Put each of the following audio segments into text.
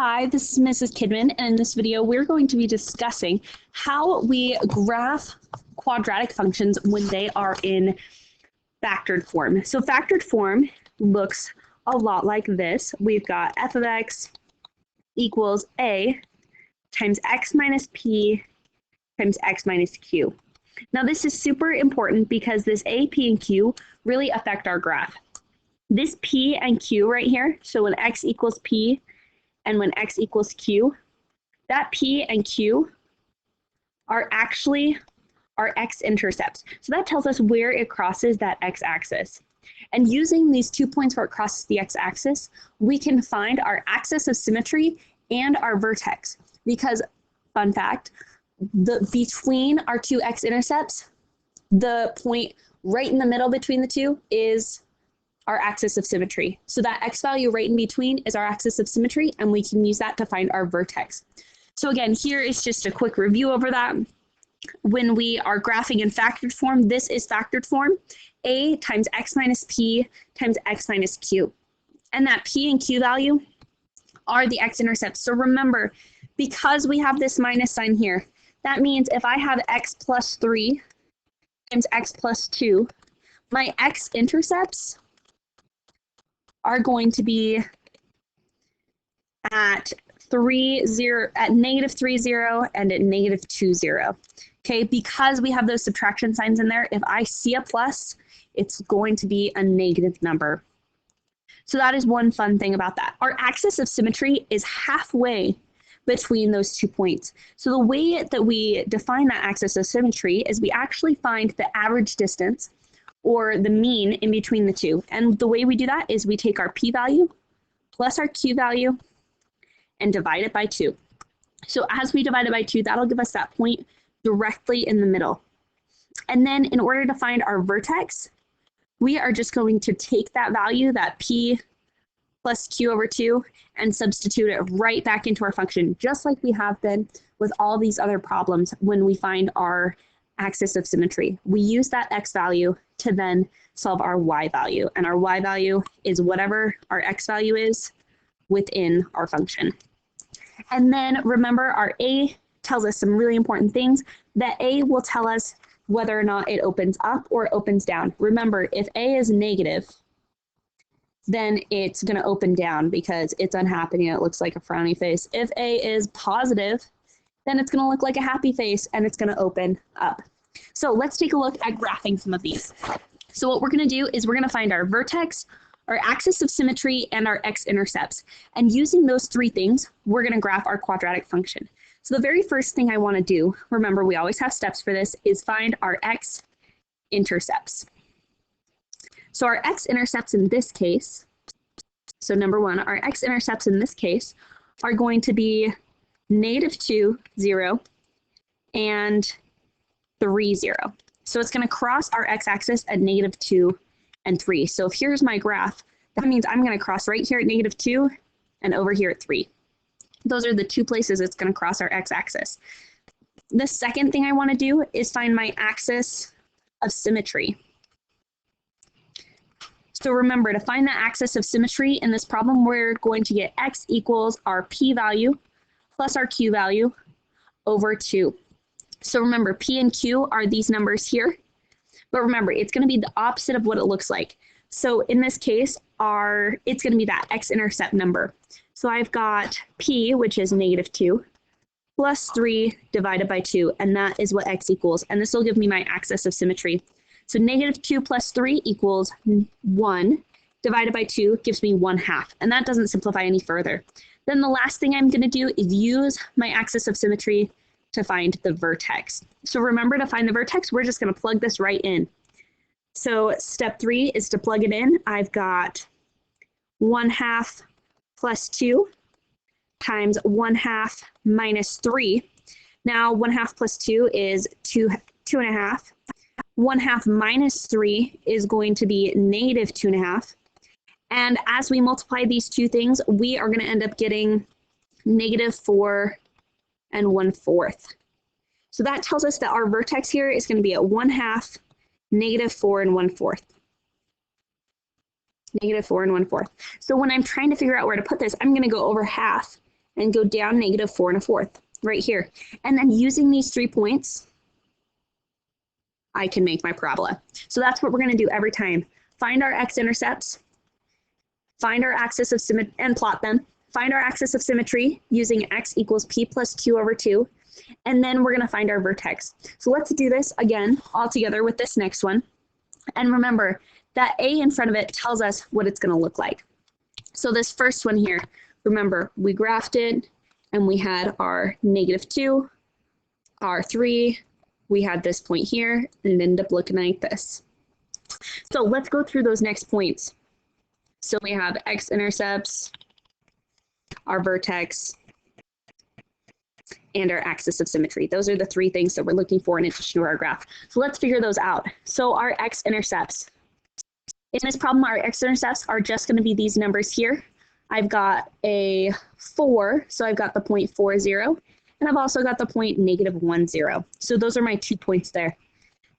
Hi, this is Mrs. Kidman, and in this video, we're going to be discussing how we graph quadratic functions when they are in factored form. So factored form looks a lot like this. We've got f of x equals a times x minus p times x minus q. Now this is super important because this a, p, and q really affect our graph. This p and q right here, so when x equals p and when x equals q, that p and q are actually our x-intercepts. So that tells us where it crosses that x-axis. And using these 2 points where it crosses the x-axis, we can find our axis of symmetry and our vertex. Because, fun fact, between our two x-intercepts, the point right in the middle between the two is our axis of symmetry. So that x value right in between is our axis of symmetry, and we can use that to find our vertex. So again, here is just a quick review over that. When we are graphing in factored form, this is factored form, a times x minus p times x minus q. And that p and q value are the x-intercepts. So remember, because we have this minus sign here, that means if I have x plus 3 times x plus 2, my x-intercepts are going to be at negative 3, 0, and at negative 2, 0. Okay, because we have those subtraction signs in there, if I see a plus, it's going to be a negative number. So that is one fun thing about that. Our axis of symmetry is halfway between those 2 points. So the way that we define that axis of symmetry is we actually find the average distance or the mean in between the two. And the way we do that is we take our p-value plus our q-value and divide it by 2. So as we divide it by 2, that'll give us that point directly in the middle. And then in order to find our vertex, we are just going to take that value, that p plus q over 2, and substitute it right back into our function, just like we have been with all these other problems when we find our axis of symmetry. We use that x value to then solve our y value, and our y value is whatever our x value is within our function. And then remember, our a tells us some really important things. That a will tell us whether or not it opens up or opens down. Remember, if a is negative, then it's going to open down because it's unhappy and it looks like a frowny face. If a is positive, then it's going to look like a happy face and it's going to open up. So let's take a look at graphing some of these. So what we're going to do is we're going to find our vertex, our axis of symmetry, and our x-intercepts. And using those three things, we're going to graph our quadratic function. So the very first thing I want to do, remember we always have steps for this, is find our x-intercepts. So our x-intercepts in this case, so number one, our x-intercepts in this case are going to be negative 2, 0, and 3, 0. So it's going to cross our x-axis at negative 2 and 3. So if here's my graph, that means I'm going to cross right here at negative 2 and over here at 3. Those are the two places it's going to cross our x-axis. The second thing I want to do is find my axis of symmetry. So remember, to find the axis of symmetry in this problem, we're going to get x equals our p-value plus our q-value over 2. So remember, p and q are these numbers here. But remember, it's going to be the opposite of what it looks like. So in this case, it's going to be that x-intercept number. So I've got p, which is negative 2, plus 3 divided by 2, and that is what x equals. And this will give me my axis of symmetry. So negative 2 plus 3 equals 1, divided by 2 gives me 1/2, and that doesn't simplify any further. Then the last thing I'm going to do is use my axis of symmetry to find the vertex. So remember, to find the vertex, we're just going to plug this right in. So step 3 is to plug it in. I've got 1/2 plus 2 times 1/2 minus 3. Now 1/2 plus 2 is 2.5. 1/2 minus 3 is going to be negative 2.5. And as we multiply these two things, we are going to end up getting negative 4 and 1/4. So that tells us that our vertex here is going to be at 1/2, negative 4 and 1/4. Negative 4 and 1/4. So when I'm trying to figure out where to put this, I'm going to go over half and go down -4 1/4 right here. And then using these 3 points, I can make my parabola. So that's what we're going to do every time. Find our x-intercepts, find our axis of symmetry, and plot them. Find our axis of symmetry using x equals p plus q over 2. And then we're going to find our vertex. So let's do this again all together with this next one. And remember, that a in front of it tells us what it's going to look like. So this first one here, remember, we graphed it, and we had our -2, our 3, we had this point here, and it ended up looking like this. So let's go through those next points. So we have x-intercepts, our vertex, and our axis of symmetry. Those are the 3 things that we're looking for in addition to our graph. So let's figure those out. So our x-intercepts. In this problem, our x-intercepts are just going to be these numbers here. I've got a 4, so I've got the point 4, 0, and I've also got the point -1, 0. So those are my 2 points there.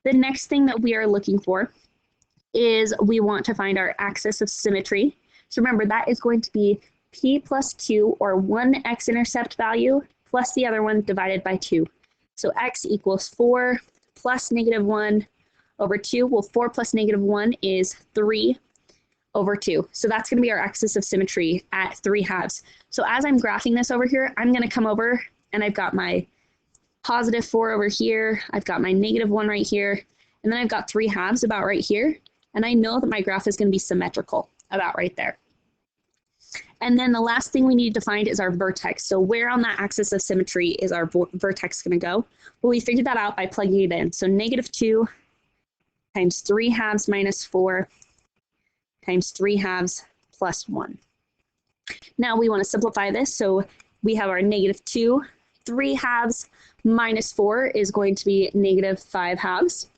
The next thing that we are looking for is we want to find our axis of symmetry. So remember, that is going to be p plus 2, or one x-intercept value, plus the other one divided by 2. So x equals 4 plus -1 over 2. Well, 4 plus -1 is 3 over 2. So that's going to be our axis of symmetry at 3 halves. So as I'm graphing this over here, I'm going to come over, and I've got my +4 over here. I've got my -1 right here. And then I've got 3 halves about right here. And I know that my graph is going to be symmetrical about right there. And then the last thing we need to find is our vertex. So where on that axis of symmetry is our vertex going to go? Well, we figured that out by plugging it in. So -2 times 3 halves minus 4 times 3 halves plus 1. Now we want to simplify this. So we have our -2. 3 halves minus 4 is going to be -5 halves.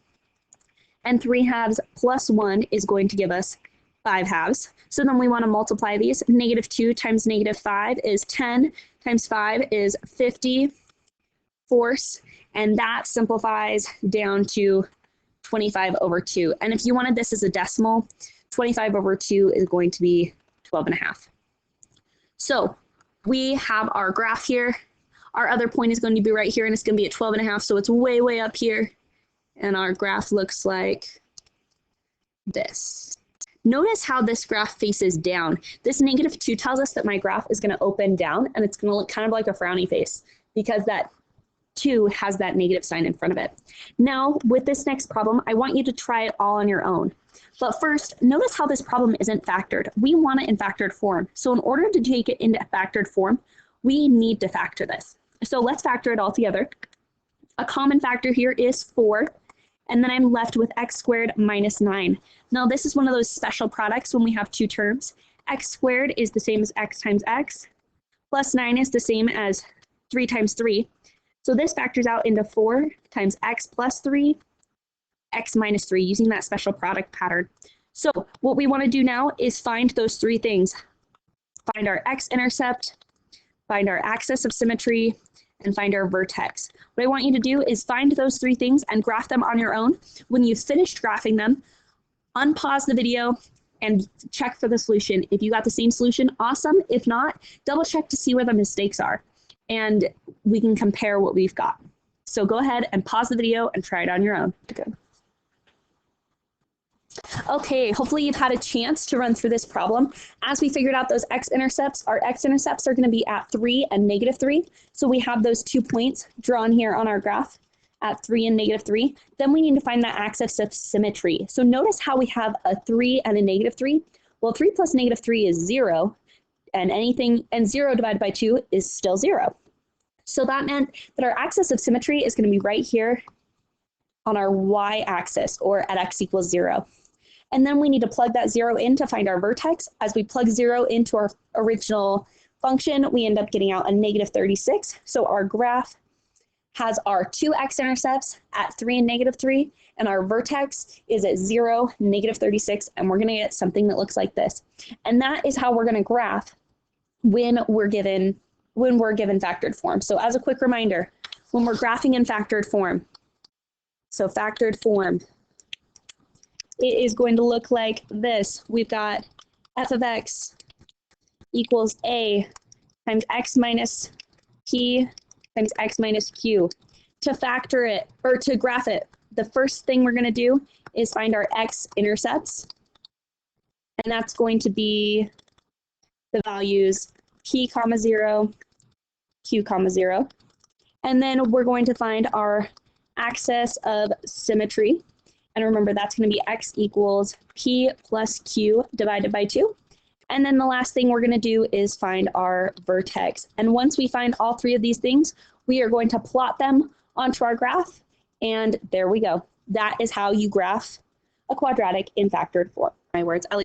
And 3 halves plus 1 is going to give us 5 halves. So then we want to multiply these. -2 times -5 is 10, times 5 is 50 fourths, and that simplifies down to 25 over 2. And if you wanted this as a decimal, 25 over 2 is going to be 12.5. So we have our graph here. Our other point is going to be right here, and it's going to be at 12.5, so it's way, way up here. And our graph looks like this. Notice how this graph faces down. This -2 tells us that my graph is going to open down, and it's going to look kind of like a frowny face because that 2 has that negative sign in front of it. Now, with this next problem, I want you to try it all on your own. But first, notice how this problem isn't factored. We want it in factored form. So in order to take it into factored form, we need to factor this. So let's factor it all together. A common factor here is 4. And then I'm left with x squared minus 9. Now this is one of those special products when we have 2 terms. X squared is the same as x times x, plus 9 is the same as 3 times 3. So this factors out into 4 times x plus 3, x minus 3, using that special product pattern. So what we want to do now is find those 3 things. Find our x-intercept, find our axis of symmetry, and find our vertex. What I want you to do is find those 3 things and graph them on your own. When you've finished graphing them, unpause the video and check for the solution. If you got the same solution, awesome. If not, double check to see where the mistakes are, and we can compare what we've got. So go ahead and pause the video and try it on your own. Good. Okay, hopefully you've had a chance to run through this problem. As we figured out those x-intercepts, our x-intercepts are going to be at 3 and -3. So we have those 2 points drawn here on our graph at 3 and -3. Then we need to find that axis of symmetry. So notice how we have a 3 and a -3. Well, 3 plus -3 is 0, and 0 divided by 2 is still 0. So that meant that our axis of symmetry is going to be right here on our y-axis, or at x equals 0. And then we need to plug that 0 in to find our vertex. As we plug 0 into our original function, we end up getting out a -36. So our graph has our 2 x-intercepts at 3 and -3, and our vertex is at 0, -36, and we're going to get something that looks like this. And that is how we're going to graph when we're given factored form. So as a quick reminder, when we're graphing in factored form, so factored form, it is going to look like this. We've got f of x equals a times x minus p times x minus q. To factor it, or to graph it, the first thing we're going to do is find our x-intercepts. And that's going to be the values p comma 0, q comma 0. And then we're going to find our axis of symmetry. And remember, that's going to be x equals p plus q divided by 2. And then the last thing we're going to do is find our vertex. And once we find all three of these things, we are going to plot them onto our graph. And there we go. That is how you graph a quadratic in factored form. My words.